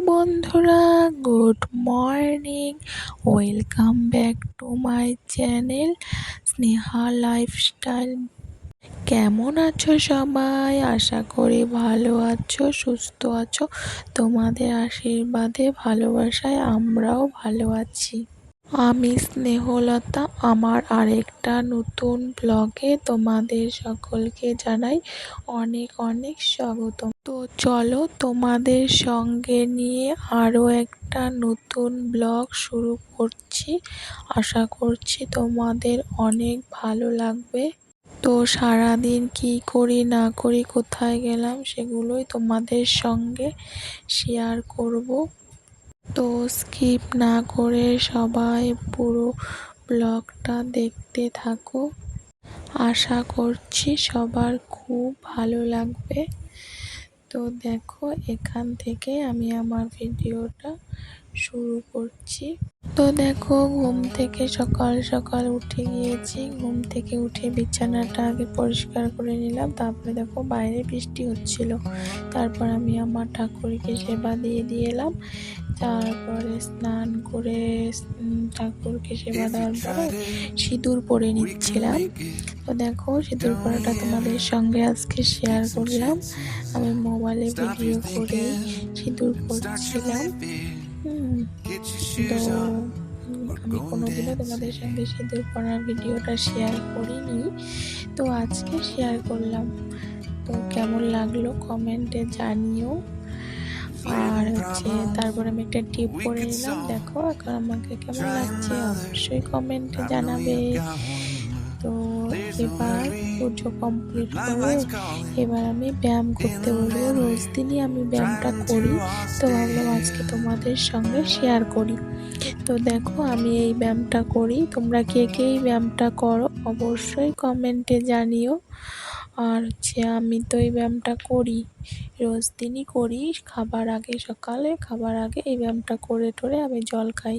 বন্ধুরা, good morning. Welcome back to my channel Sneha lifestyle. কেমন আছো সবাই? আশা করি ভালো আছো, সুস্থ আছো। তোমাদের আশীর্বাদে, ভালোবাসায় আমরাও ভালো আছি। আমি স্নেহলতা। আমার আরেকটা নতুন ব্লগে তোমাদের সকলকে জানাই অনেক অনেক স্বাগতম। তো চলো, তোমাদের সঙ্গে নিয়ে আরও একটা নতুন ব্লগ শুরু করছি। আশা করছি তোমাদের অনেক ভালো লাগবে। তো সারাদিন কি করি না করি, কোথায় গেলাম, সেগুলোই তোমাদের সঙ্গে শেয়ার করব। তো স্কিপ না করে সবাই পুরো ব্লগটা দেখতে থাকো। আশা করছি সবার খুব ভালো লাগবে। তো দেখো, এখান থেকে আমি আমার ভিডিওটা শুরু করছি। তো দেখো, ঘুম থেকে সকাল সকাল উঠে গিয়েছি। ঘুম থেকে উঠে বিছানাটা আগে পরিষ্কার করে নিলাম। তারপরে দেখো, বাইরে বৃষ্টি হচ্ছিল। তারপর আমি আমার ঠাকুরকে সেবা দিয়ে এলাম। তারপরে স্নান করে ঠাকুরকে সেবা দেওয়ার পরে সিঁদুর পরে নিচ্ছিলাম। তো দেখো, সিঁদুর পরাটা তোমাদের সঙ্গে আজকে শেয়ার করলাম। আমি মোবাইলে ভিডিও করে সিঁদুর পরছিলাম। তো আমি কোনোদিনও তোমাদের সঙ্গে সিঁদুর পরার ভিডিওটা শেয়ার করিনি, তো আজকে শেয়ার করলাম। তো কেমন লাগলো কমেন্টে জানিও। আর তারপর আমি একটা টিপ পরে নিলাম। দেখো এখন আমাকে কেমন লাগছে অবশ্যই কমেন্টে জানাবে। তো এবার পুজো কমপ্লিট করে এবার আমি ব্যায়াম করতে বলবো। রোজ দিনই আমি ব্যায়ামটা করি, তো ভাবলাম আজকে তোমাদের সঙ্গে শেয়ার করি। তো দেখো, আমি এই ব্যায়ামটা করি। তোমরা কে কে এই ব্যায়ামটা করো অবশ্যই কমেন্টে জানিও। আর আমি তো এই ব্যায়ামটা করি, রোজ দিনই করি। খাবার আগে, সকালে খাবার আগে এই ব্যায়ামটা করে টোরে আমি জল খাই।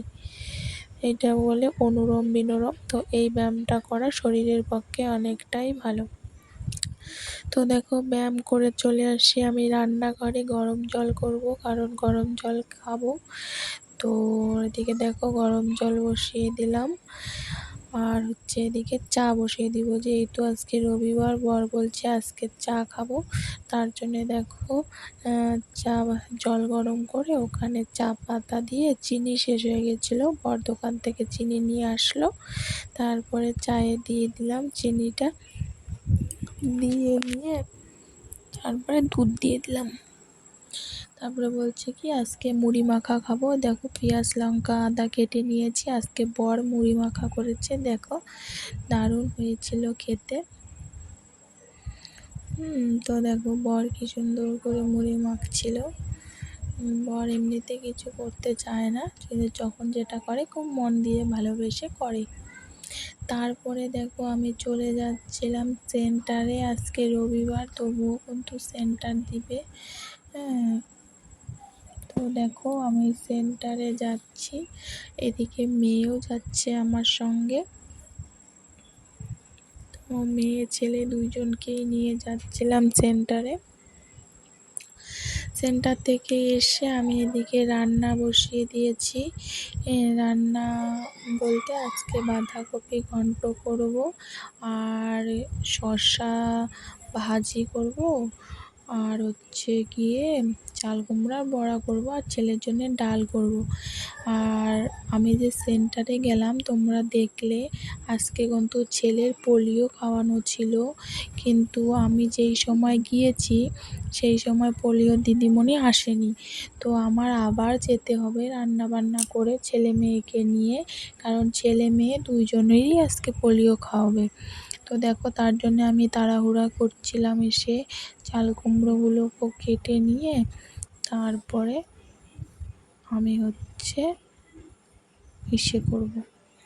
এটা বলে অনুলোম বিলোম। তো এই ব্যায়ামটা করা শরীরের পক্ষে অনেকটাই ভালো। তো দেখো, ব্যায়াম করে চলে আসি আমি রান্নাঘরে। গরম জল করব, কারণ গরম জল খাবো। তো এদিকে দেখো, গরম জল বসিয়ে দিলাম। আর এদিকে চা বসিয়ে দিব, যেহেতু আজকে রবিবার। বর বলছে আজকে চা খাবো, তার জন্য দেখো চা জল গরম করে ওখানে চা পাতা দিয়ে, চিনি শেষ হয়ে গেছিলো, বর দোকান থেকে চিনি নিয়ে আসলো। তারপরে চায়ে দিয়ে দিলাম চিনিটা, দিয়ে নিয়ে তারপরে দুধ দিয়ে দিলাম। তারপরে বলছে কি আজকে মুড়ি মাখা খাবো। দেখো, পেঁয়াজ লঙ্কা আদা কেটে নিয়েছি। আজকে বর মুড়ি মাখা করেছে, দেখো দারুণ হয়েছিল খেতে। তো দেখো, বর কি সুন্দর করে মুড়ি মাখছিল। বর এমনিতে কিছু করতে চায় না, কিন্তু যখন যেটা করে খুব মন দিয়ে ভালোবেসে করে। তারপরে দেখো, আমি চলে যাচ্ছিলাম সেন্টারে। আজকে রবিবার, তবুও কিন্তু সেন্টার দিবে। তো দেখো, আমি সেন্টারে যাচ্ছি, এদিকে মেয়েও যাচ্ছে আমার সঙ্গে। তো মেয়ে ছেলে দুইজনকেই নিয়ে যাচ্ছিলাম সেন্টারে। সেন্টার থেকে এসে আমি এদিকে রান্না বসিয়ে দিয়েছি। রান্না বলতে আজকে বাঁধাকপি ঘন্ট করব, আর শসা ভাজি করব, আর গিয়ে চাল কুমড়ার বড়া করব, আর ছেলের জন্য ডাল করব। আর আমি যে সেন্টারে গেলাম, তোমরা দেখলে আজকে কিন্তু ছেলের পোলিও খাওয়ানো ছিল, কিন্তু আমি যেই সময় গিয়েছি সেই সময় পোলিও দিদিমণি আসেনি। তো আমার আবার যেতে হবে রান্না বান্না করে ছেলে মেয়েকে নিয়ে, কারণ ছেলে মেয়ে দুইজনেরই আজকে পোলিও খাওয়াবে। তো দেখো, তার জন্য আমি তাড়াহুড়া করছিলাম। এসে চাল কুমড়োগুলোকে কেটে নিয়ে তারপরে আমি করব,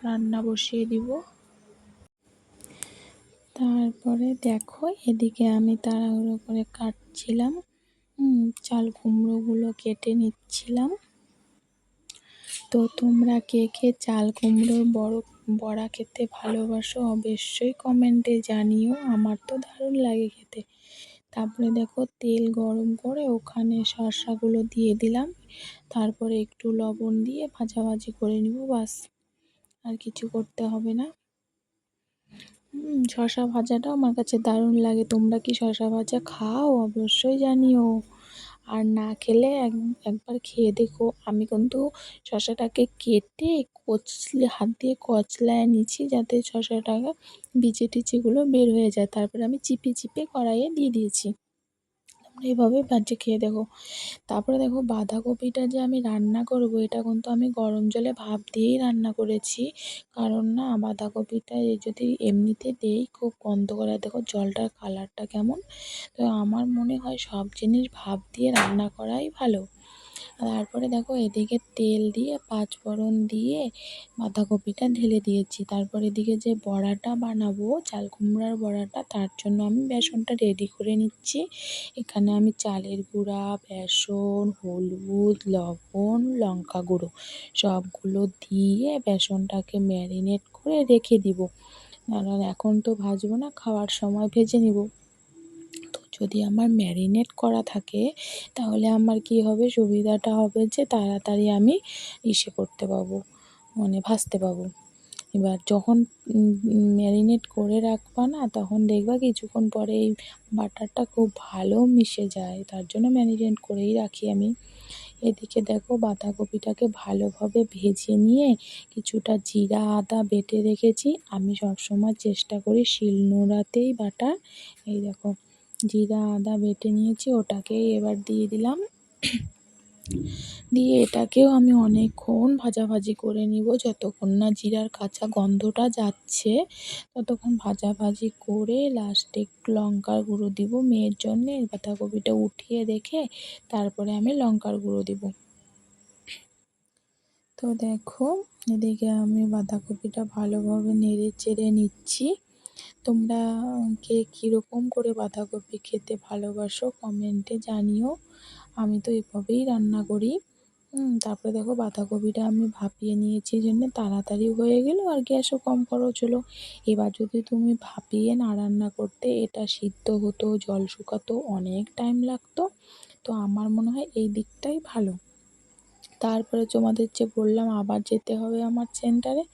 রান্না বসিয়ে দিব। তারপরে দেখো, এদিকে আমি তাড়াহুড়ো করে কাটছিলাম, চাল কুমড়োগুলো কেটে নিচ্ছিলাম। তো তোমরা কে কে চাল কুমড়োর বড়া খেতে ভালোবাসো অবশ্যই কমেন্টে জানিও। আমার তো দারুণ লাগে খেতে। তারপরে দেখো তেল গরম করে ওখানে শসাগুলো দিয়ে দিলাম, তারপরে একটু লবণ দিয়ে ভাজাভাজি করে নিব, বাস আর কিছু করতে হবে না। শসা ভাজাটা আমার কাছে দারুণ লাগে। তোমরা কি শসা ভাজা খাও? অবশ্যই জানিও। আর না খেলে একবার খেয়ে দেখো। আমি কিন্তু শসাটাকে কেটে হাত দিয়ে কচলায় নিচ্ছি, যাতে শসাটাকে বিচি টিচিগুলো বের হয়ে যায়। তারপরে আমি চিপে চিপে কড়াইয়ে দিয়ে দিয়েছি। তোমরা এইভাবে ভাজে খেয়ে দেখো। তারপরে দেখো বাঁধাকপিটা যে আমি রান্না করব, এটা কিন্তু আমি গরম জলে ভাপ দিয়েই রান্না করেছি। কারণ না, বাঁধাকপিটা যদি এমনিতে দেই খুব গন্ধ করে। দেখো জলটার কালারটা কেমন। তো আমার মনে হয় সব জিনিস ভাপ দিয়ে রান্না করাই ভালো। তারপরে দেখো এদিকে তেল দিয়ে পাঁচফোড়ন দিয়ে বাঁধাকপিটা ঢেলে দিয়েছি। তারপর এদিকে যে বড়াটা বানাবো, চাল কুমড়ার বড়াটা, তার জন্য আমি বেসনটা রেডি করে নিচ্ছি। এখানে আমি চালের গুঁড়া, বেসন, হলুদ, লবণ, লঙ্কা গুঁড়ো সবগুলো দিয়ে বেসনটাকে ম্যারিনেট করে রেখে দিব। কারণ এখন তো ভাজবো না, খাওয়ার সময় ভেজে নিব। তো যদি আমার ম্যারিনেট করা থাকে তাহলে আমার কি হবে, সুবিধাটা হবে যে তাড়াতাড়ি আমি করতে পাবো, মানে ভাজতে পাবো। এবার যখন ম্যারিনেট করে রাখবা না, তখন দেখবা কিছুক্ষণ পরে এই বাটারটা খুব ভালো মিশে যায়। তার জন্য ম্যারিনেট করেই রাখি আমি। এদিকে দেখো বাঁধাকপিটাকে ভালোভাবে ভেজে নিয়ে কিছুটা জিরা আদা বেটে রেখেছি। আমি সবসময় চেষ্টা করি শিলনোড়াতেই বাটা। এই দেখো জিরা আদা বেটে নিয়েছি, ওটাকেই এবার দিয়ে দিলাম। দিয়ে এটাকেও আমি অনেকক্ষণ ভাজাভাজি করে নিব, যতক্ষণ না জিরার কাঁচা গন্ধটা যাচ্ছে ততক্ষণ ভাজাভাজি করে লাস্টে একটু লঙ্কার গুঁড়ো দিব মেয়ের জন্যে। বাঁধাকপিটা উঠিয়ে রেখে তারপরে আমি লঙ্কার গুঁড়ো দিব। তো দেখো এদিকে আমি বাঁধাকপিটা ভালোভাবে নেড়ে চেড়ে নিচ্ছি। তোমরা কে কীরকম করে বাঁধাকপি খেতে ভালোবাসো কমেন্টে জানিও। আমি তো এভাবেই রান্না করি। তারপরে দেখো বাঁধাকপিটা আমি ভাপিয়ে নিয়েছি জন্য তাড়াতাড়ি হয়ে গেল, আর গ্যাসও কম খরচ হলো। এবার যদি তুমি ভাপিয়ে না রান্না করতে, এটা সিদ্ধ হতো, জল শুকাতো, অনেক টাইম লাগতো। তো আমার মনে হয় এই দিকটাই ভালো। তারপরে তোমাদের যে বললাম আবার যেতে হবে আমার সেন্টারে।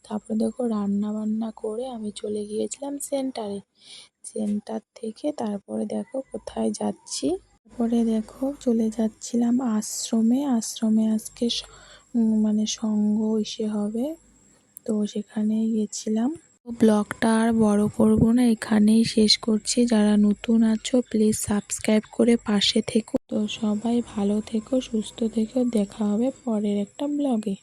তারপরে দেখো রান্না বান্না করে আমি চলে গিয়েছিলাম সেন্টারে। সেন্টার থেকে তারপরে দেখো কোথায় যাচ্ছি। তারপরে দেখো চলে যাচ্ছিলাম আশ্রমে। আশ্রমে আজকে মানে সঙ্গ হবে, তো সেখানেই গেছিলাম। ব্লগটা আর বড় করব না, এখানেই শেষ করছি। যারা নতুন আছো প্লিজ সাবস্ক্রাইব করে পাশে থেকো। তো সবাই ভালো থেকো, সুস্থ থেকো, দেখা হবে পরের একটা ব্লগে।